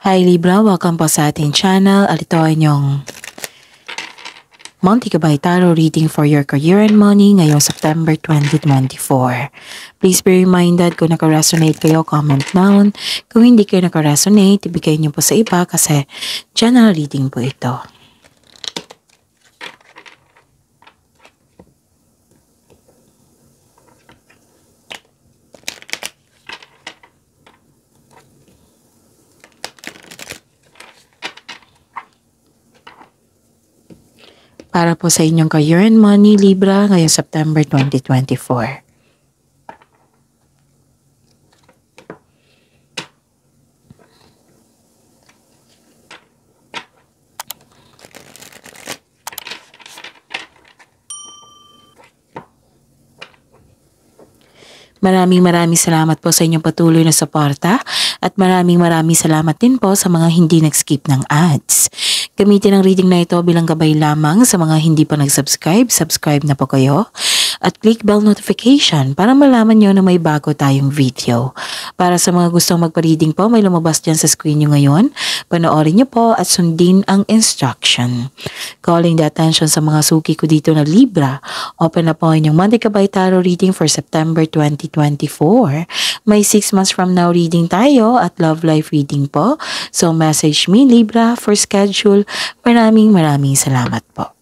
Hi Libra, welcome po sa ating channel at ito ay inyong Monthly Gabay Tarot reading for your career and money ngayong September 2024. Please be reminded kung naka-resonate kayo, comment down. Kung hindi kayo naka-resonate, ibigay niyo po sa iba kasi general reading po ito. Para po sa inyong career and money, Libra, ngayong September 2024. Maraming salamat po sa inyong patuloy na suporta at maraming salamat din po sa mga hindi nag-skip ng ads. Gamitin ang reading na ito bilang gabay lamang sa mga hindi pa nag-subscribe. Subscribe na po kayo at click bell notification para malaman nyo na may bago tayong video. Para sa mga gustong magpa-reading po, may lumabas dyan sa screen nyo ngayon. Panoorin nyo po at sundin ang instruction. Calling the attention sa mga suki ko dito na Libra. Open na po inyong Monthly Gabay Tarot reading for September 2024. May 6 months from now reading tayo at love life reading po. So message me Libra for schedule. Maraming salamat po.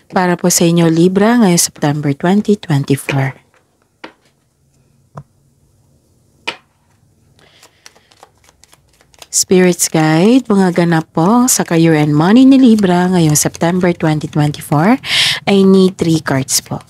Para po sa inyo Libra ngayong September 2024. Spirits Guide, mga ganap po sa career and money ni Libra ngayong September 2024. I need 3 cards po.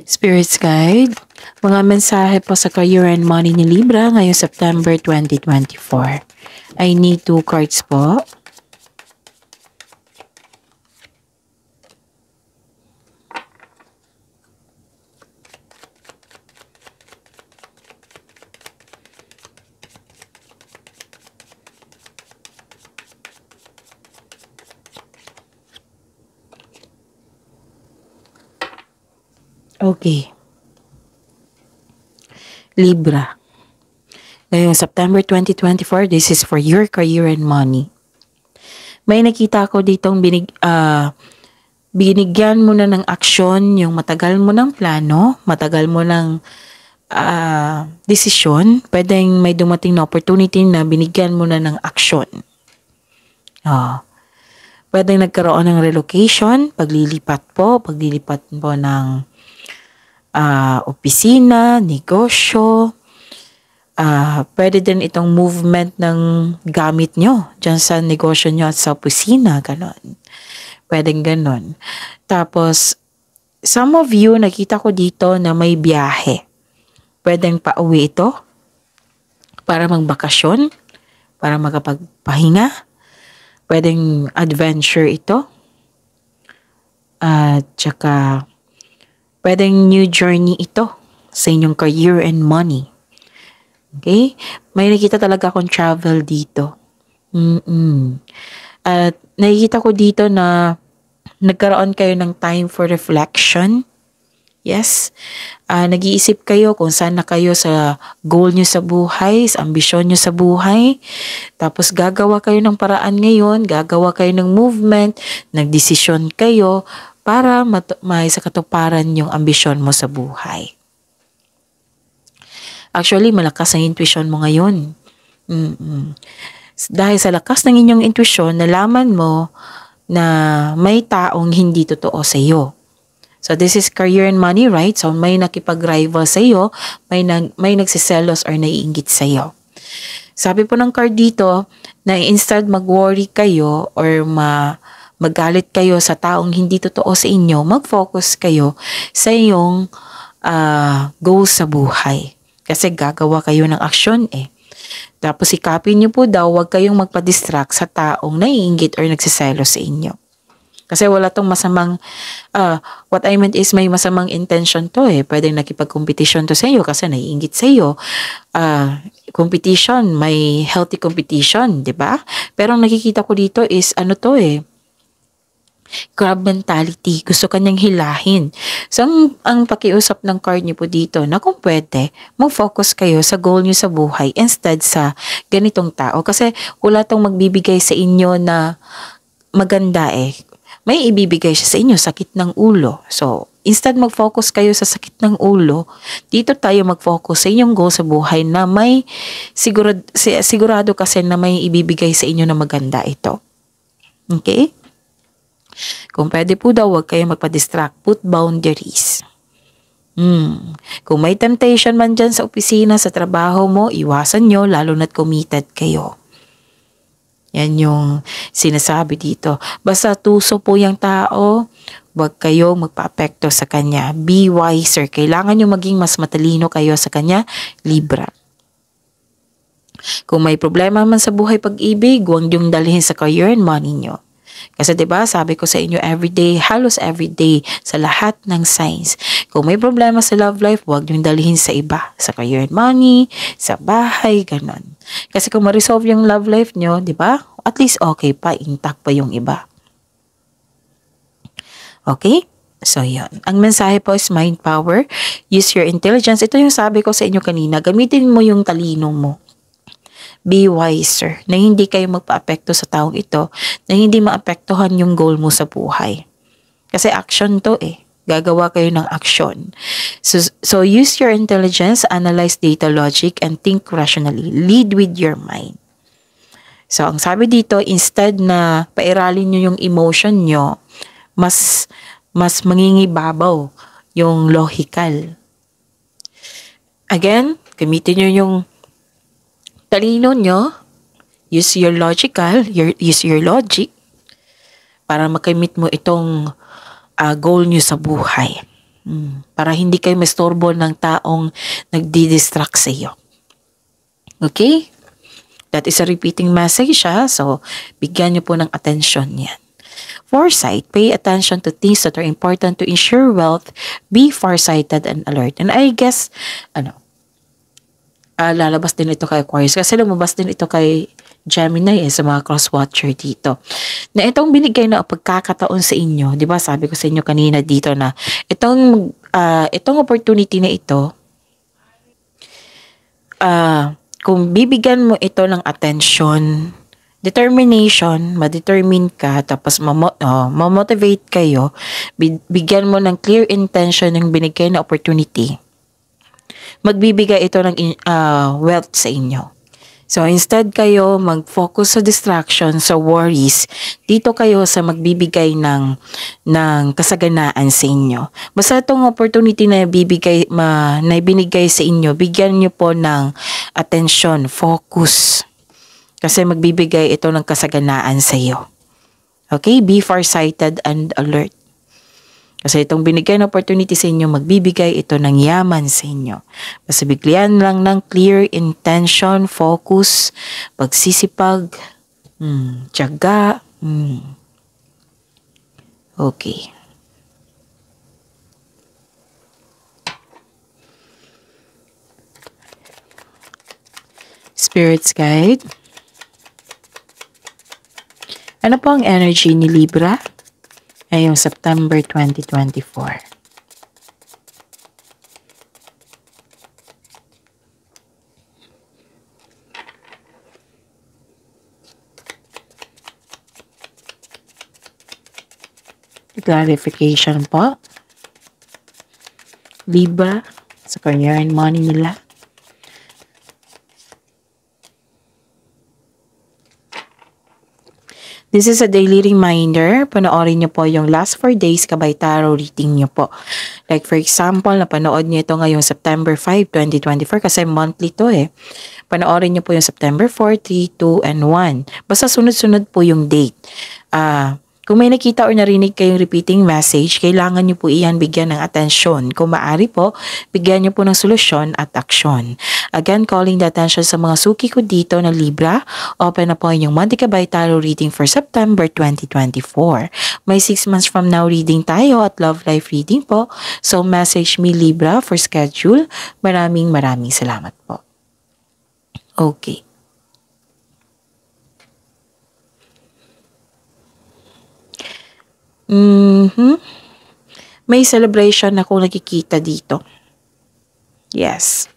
Spirits Guide, mga mensahe po sa career and money ni Libra ngayong September 2024. I need 2 cards po. Okay. Libra. Ngayong September 2024, this is for your career and money. May nakita ko ditong binigyan mo na ng aksyon, yung matagal mo ng plano, matagal mo ng desisyon, pwedeng may dumating na opportunity na binigyan mo na ng aksyon. Pwedeng nagkaroon ng relocation, paglilipat po ng opisina, negosyo. Pwede din itong movement ng gamit nyo dyan sa negosyo nyo at sa opisina, ganon. Pwedeng ganon. Tapos, some of you, nakita ko dito na may biyahe. Pwedeng pauwi ito para magbakasyon, para makapagpahinga. Pwedeng adventure ito. At saka Pwedeng new journey ito sa inyong career and money. Okay? May nakita talaga akong travel dito. At nakikita ko dito na nagkaroon kayo ng time for reflection. Yes. Nag-iisip kayo kung saan na kayo sa goal nyo sa buhay, sa ambisyon nyo sa buhay. Tapos gagawa kayo ng paraan ngayon, gagawa kayo ng movement, nagdesisyon kayo para may sa katuparan yung ambisyon mo sa buhay. Actually, malakas ang intuition mo ngayon. Dahil sa lakas ng inyong intuition, nalaman mo na may taong hindi totoo sa iyo. So this is career and money, right? So may nakipag-rival sa iyo, may nagsiselos or naiinggit sa iyo. Sabi po ng card dito na instead mag-worry kayo or magalit kayo sa taong hindi totoo sa inyo, mag-focus kayo sa iyong goals sa buhay. Kasi gagawa kayo ng aksyon Tapos sikapin niyo po daw, huwag kayong magpa-distract sa taong naiinggit or nagsiselo sa inyo. Kasi wala tong masamang, what I meant is may masamang intention to Pwedeng nakipag-competition to sa iyo kasi naiinggit sa iyo. Competition, may healthy competition, di ba? Pero ang nakikita ko dito is crab mentality. Gusto kanyang hilahin. So, ang pakiusap ng card niyo po dito na kung pwede, mag-focus kayo sa goal niyo sa buhay instead sa ganitong tao. Kasi wala tong magbibigay sa inyo na maganda May ibibigay siya sa inyo, sakit ng ulo. So, instead mag-focus kayo sa sakit ng ulo, dito tayo mag-focus sa inyong goal sa buhay na may sigurado kasi na may ibibigay sa inyo na maganda ito. Okay? Kung pwede po daw, huwag kayo magpa-distract. Put boundaries. Kung may temptation man dyan sa opisina, sa trabaho mo, iwasan nyo, lalo na't committed kayo. Yan yung sinasabi dito. Basta tuso po yung tao, huwag kayo magpa-apekto sa kanya. Be wiser. Kailangan nyo maging mas matalino kayo sa kanya, Libra. Kung may problema man sa buhay pag-ibig, huwag yung dalhin sa career and money nyo. Kasi 'di ba, sabi ko sa inyo everyday, halos everyday sa lahat ng signs. Kung may problema sa love life, huwag niyong dalhin sa iba, sa career and money, sa bahay, ganon. Kasi kung ma-resolve yung love life niyo, 'di ba? At least okay pa, intact pa yung iba. Okay? So, yun. Ang mensahe po is mind power. Use your intelligence. Ito yung sabi ko sa inyo kanina. Gamitin mo yung talino mo. Be wiser, na hindi kayo magpa-apekto sa taong ito, na hindi maapektuhan yung goal mo sa buhay. Kasi action to Gagawa kayo ng action. So use your intelligence, analyze data logic, and think rationally. Lead with your mind. So ang sabi dito, instead na pairalin nyo yung emotion nyo, mas mangingibabaw yung logical. Again, gamitin nyo yung talino nyo, use your logic para makamit mo itong goal nyo sa buhay. Para hindi kayo mastorbo ng taong nagdi-distract sa iyo. Okay? That is a repeating message so bigyan nyo po ng attention yan. Foresight, pay attention to things that are important to ensure wealth, be farsighted and alert. And I guess, lalabas din ito kay Aquarius kasi lumabas din ito kay Gemini sa mga cross-watcher dito. Na itong binigay na pagkakataon sa inyo, di ba sabi ko sa inyo kanina dito na itong opportunity na ito, kung bibigyan mo ito ng attention, determination, ma-determine ka, tapos ma-motivate kayo, bigyan mo ng clear intention yung binigay na opportunity, magbibigay ito ng wealth sa inyo. So instead kayo mag-focus sa distraction, sa worries, dito kayo sa magbibigay ng kasaganaan sa inyo. Basta itong opportunity na binigay sa inyo, bigyan niyo po ng attention, focus. Kasi magbibigay ito ng kasaganaan sa iyo. Okay? Be farsighted and alert. Kasi itong binigay na opportunity sa inyo, magbibigay ito ng yaman sa inyo. Basta bigyan lang ng clear intention, focus, pagsisipag, tiyaga. Okay. Spirits Guide. Ano po ang energy ni Libra ngayong September 2024? Clarification po. Libra, sa career and money nila. This is a daily reminder. Panoorin niyo po yung last 4 days kabay tarot reading niyo po. Like for example, napanood niyo ito ngayong September 5, 2024 kasi monthly to eh. Panoorin niyo po yung September 4, 3, 2, and 1. Basta sunod-sunod po yung date. Kung may nakita or narinig kayong repeating message, kailangan niyo po iyan bigyan ng atensyon. Kung maaari po, bigyan niyo po ng solusyon at aksyon. Again, calling the attention sa mga suki ko dito na Libra. Open na po inyong Monthly Kabay Tarot reading for September 2024. May 6 months from now reading tayo at love life reading po. So message me Libra for schedule. Maraming salamat po. Okay. May celebration ako nakikita dito. Yes.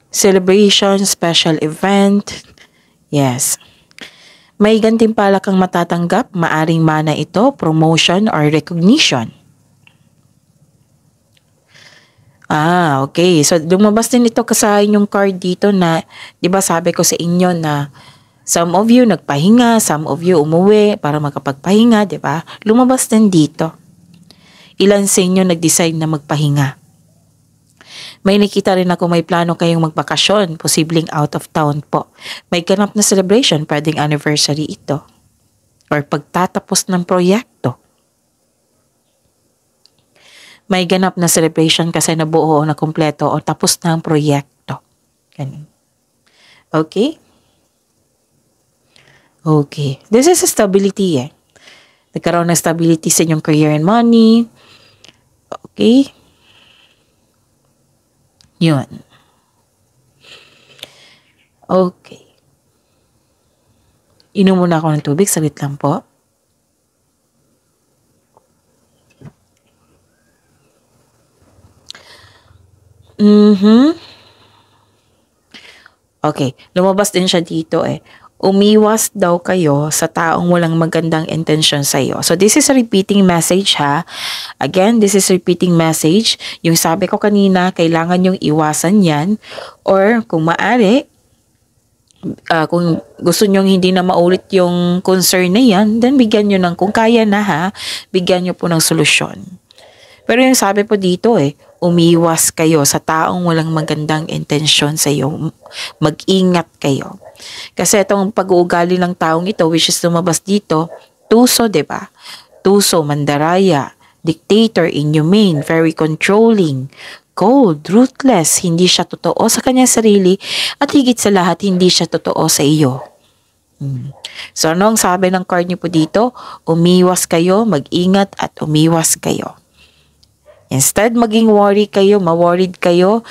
Celebration, special event. Yes. May gantimpala kang matatanggap, maaring mana ito, promotion or recognition. Okay. So, lumabas din ito sa inyong card dito na, di ba sabi ko sa inyo na some of you nagpahinga, some of you umuwi para makapagpahinga, di ba? Lumabas din dito. Ilan sa inyo nag-decide na magpahinga? May nakita rin ako may plano kayong magbakasyon, posibleng out of town po. May ganap na celebration, pwedeng anniversary ito. Or pagtatapos ng proyekto. May ganap na celebration kasi nabuo o nakumpleto o tapos na ang proyekto. Ganun. Okay? Okay. This is a stability eh. Nagkaroon ng stability sa inyong career and money. Okay? Yun. Okay. Inom muna ako ng tubig. Saglit lang po. Okay. Lumabas din siya dito eh. Umiwas daw kayo sa taong walang magandang intensyon sa iyo. So this is a repeating message ha. Again, this is a repeating message. Yung sabi ko kanina, kailangan yung iwasan yan. Or kung maaari, kung gusto nyo hindi na maulit yung concern na yan, then bigyan nyo ng, kung kaya na ha, bigyan nyo po ng solusyon. Pero yung sabi po dito umiwas kayo sa taong walang magandang intensyon sa iyo. Mag-ingat kayo. Kasi itong pag-uugali ng taong ito, which is lumabas dito, tuso, diba? Tuso, mandaraya, dictator, inhumane, very controlling, cold, ruthless, hindi siya totoo sa kanyang sarili, at higit sa lahat, hindi siya totoo sa iyo. So, ano ang sabi ng card niyo po dito? Umiwas kayo, mag-ingat, at umiwas kayo. Instead, maging ma-worried kayo,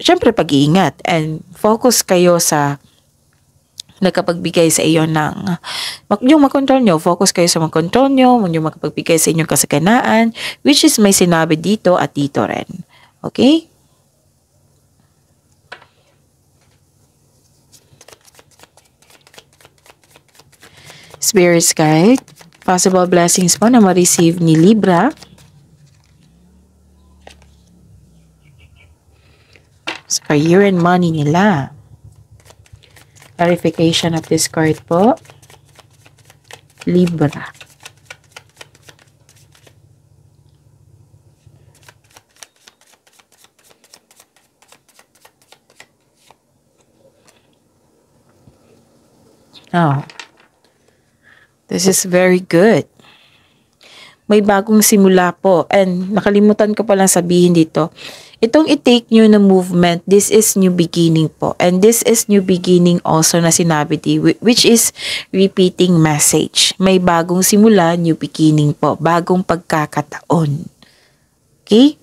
syempre pag-iingat and focus kayo sa nagkapagbigay sa iyo ng, yung makontrol nyo, focus kayo sa makontrol nyo, yung makapagbigay sa inyong kasaganaan, which is may sinabi dito at dito rin. Okay? Spirit's Guide, possible blessings po na ma-receive ni Libra. Sa career and money nila. Clarification of this card po. Libra. Oh. This is very good. May bagong simula po. And nakalimutan ko palang sabihin dito, Itong i-take nyo na movement, this is new beginning po. And this is new beginning also na sinabi di, which is repeating message. May bagong simula, new beginning po. Bagong pagkakataon. Okay?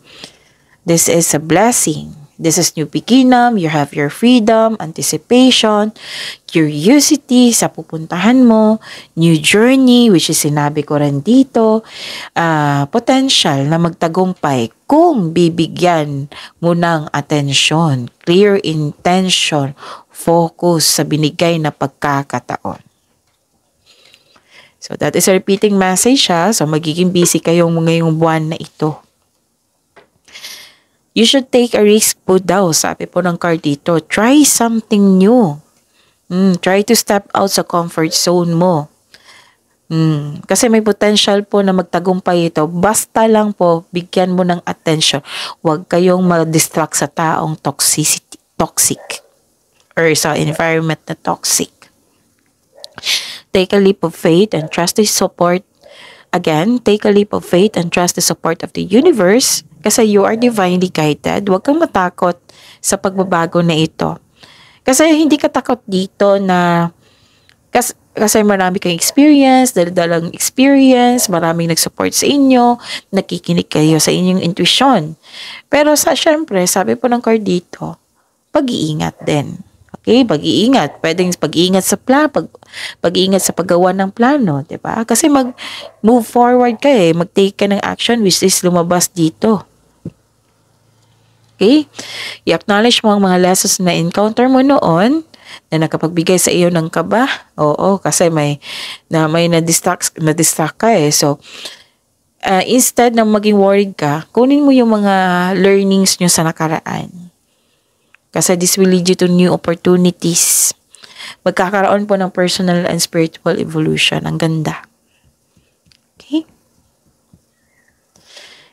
This is a blessing. This is new beginning. You have your freedom, anticipation, curiosity sa pupuntahan mo, new journey, which is sinabi ko rin dito, potential na magtagumpay kung bibigyan mo ng atensyon, clear intention, focus sa binigay na pagkakataon. So that is a repeating message ha. So magiging busy kayong ngayong buwan na ito. You should take a risk po daw, sabi po ng card dito. Try something new. Try to step out sa comfort zone mo. Kasi may potential po na magtagumpay ito. Basta lang po, bigyan mo ng attention. Huwag kayong ma-distract sa taong toxic. Or sa environment na toxic. Take a leap of faith and trust the support. Again, take a leap of faith and trust the support of the universe. Kasi you are divinely guided. Huwag kang matakot sa pagbabago na ito. Kasi hindi ka takot dito na kasi marami kang experience, dala-dalang experience, maraming nag-support sa inyo, nakikinig kayo sa inyong intuition. Pero syempre, sabi po ng card dito, pag-iingat din. Okay, pag-iingat. Pwedeng pag-iingat sa pag-iingat sa paggawa ng plano, 'di ba? Kasi mag-move forward ka mag-take ka ng action which is lumabas dito. Okay? I-acknowledge mo ang mga lessons na encounter mo noon na nakapagbigay sa iyo ng kaba. Oo, kasi may na-distract ka So, instead na maging worried ka, kunin mo yung mga learnings nyo sa nakaraan. Kasi this will lead you to new opportunities. Magkakaroon po ng personal and spiritual evolution. Ang ganda. Okay?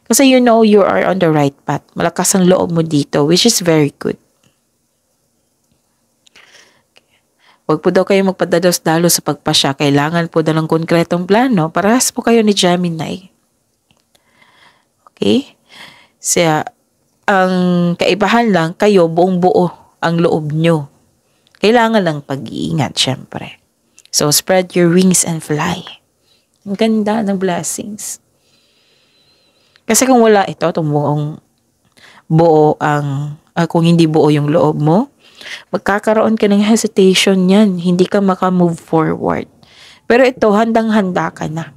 Kasi you know you are on the right path. Malakas ang loob mo dito, which is very good. Huwag po daw kayo magpadalos-dalos sa pagpasya. Kailangan po daw ng konkretong plano. Parehas po kayo ni Gemini. Okay? Ang kaibahan lang, kayo buong buo ang loob nyo. Kailangan lang pag-iingat, syempre. So, spread your wings and fly. Ang ganda ng blessings. Kasi kung wala ito, itong buo kung hindi buo yung loob mo, magkakaroon ka ng hesitation yan. Hindi ka maka-move forward. Pero ito, handang-handa ka na.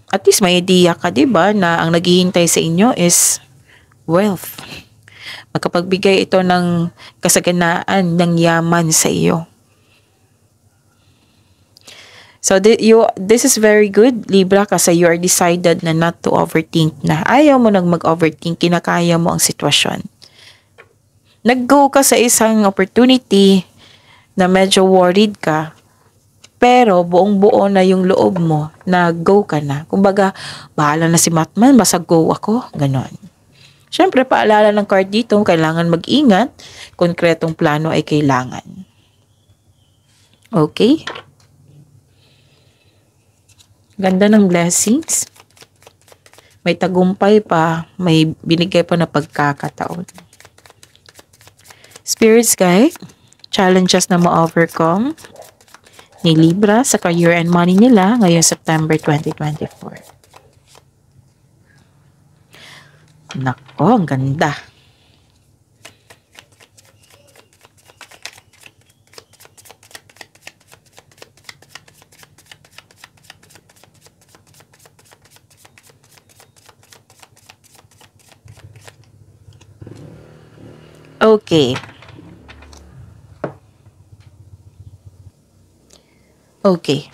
At least may idea ka, diba, na ang naghihintay sa inyo is wealth. Magkapagbigay ito ng kasaganaan, ng yaman sa iyo. So, this is very good, Libra, kasi you are decided na not to overthink na. Ayaw mo nang mag-overthink, kinakaya mo ang sitwasyon. Nag-go ka sa isang opportunity na medyo worried ka, pero buong-buo na yung loob mo na go ka na. Kumbaga, bahala na si Matman, basta go ako, ganon. Siyempre, paalala ng card dito, kailangan mag-ingat, konkretong plano ay kailangan. Okay? Ganda ng blessings. May tagumpay pa. May binigay pa na pagkakataon. Spirits guide. Challenges na ma-overcome ni Libra sa career and money nila ngayong September 2024. Nako, ang ganda. Okay. Okay.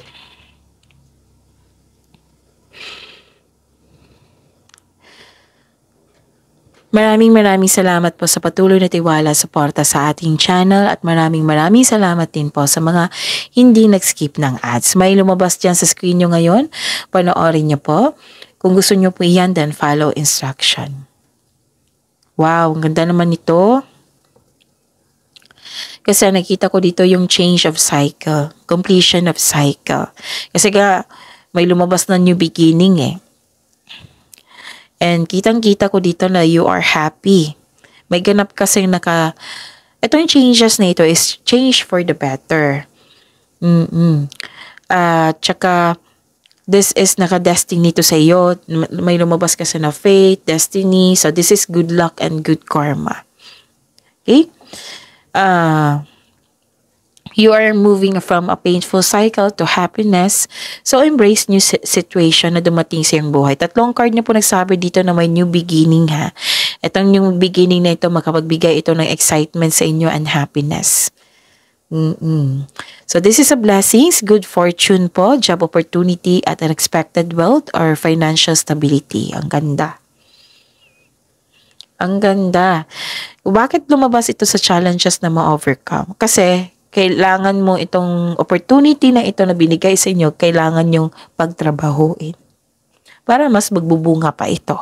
Maraming salamat po sa patuloy na tiwala, suporta sa ating channel at maraming salamat din po sa mga hindi nag-skip ng ads. May lumabas dyan sa screen nyo ngayon. Panoorin nyo po. Kung gusto nyo po iyan, then follow instruction. Wow, ang ganda naman ito. Kasi nakita ko dito yung change of cycle, completion of cycle. Kasi may lumabas na new beginning . And kitang-kita ko dito na you are happy. May ganap kasing itong changes na ito is change for the better. Tsaka, this is naka-destiny to sa iyo. May lumabas kasi na fate, destiny. So, this is good luck and good karma. Okay? You are moving from a painful cycle to happiness. So, embrace new situation na dumating sa iyong buhay. Tatlong card niya po nagsabi dito na may new beginning ha. Itong new beginning na ito, makapagbigay ito ng excitement sa inyo and happiness. So, this is a blessings, good fortune po, job opportunity at unexpected wealth or financial stability. Ang ganda. Ang ganda. Bakit lumabas ito sa challenges na ma-overcome? Kasi, kailangan mo itong opportunity na ito na binigay sa inyo, kailangan yung pagtrabahuin. Para mas magbubunga pa ito.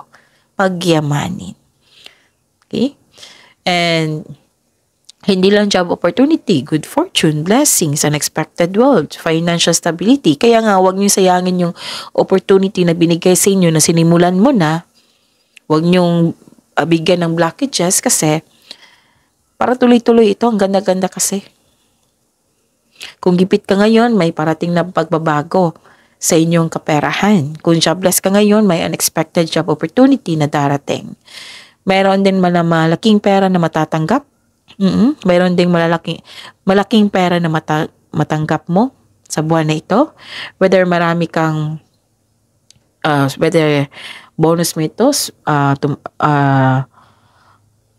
Pagyamanin. Okay? And, hindi lang job opportunity, good fortune, blessings, unexpected wealth, financial stability. Kaya nga, huwag niyo sayangin yung opportunity na binigay sa inyo na sinimulan mo na. Huwag niyong bigyan ng blockages kasi para tuloy-tuloy ito. Ang ganda-ganda kasi. Kung gipit ka ngayon, may parating na pagbabago sa inyong kaperahan. Kung jobless ka ngayon, may unexpected job opportunity na darating. Mayroon din malaking pera na matatanggap. Mayroon ding malaking pera na matanggap mo sa buwan na ito. Whether marami kang whether bonus mo ito,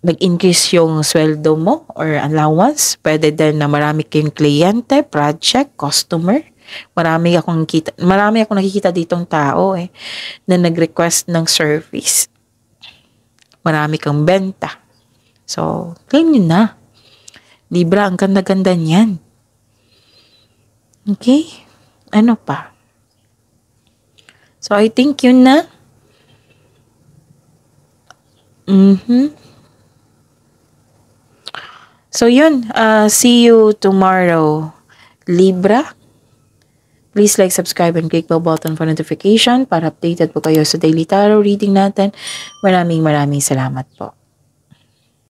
nag-increase yung sweldo mo or allowance. Pwede din na marami kayong kliyente, project, customer. Marami akong nakikita ditong tao na nag-request ng service. Marami kang benta. So, claim nyo na. Libra, ang ganda-ganda niyan. Okay? Ano pa? So, I think yun na. So, yun. See you tomorrow. Libra. Please like, subscribe, and click the button for notification para updated po kayo sa daily tarot reading natin. Maraming salamat po.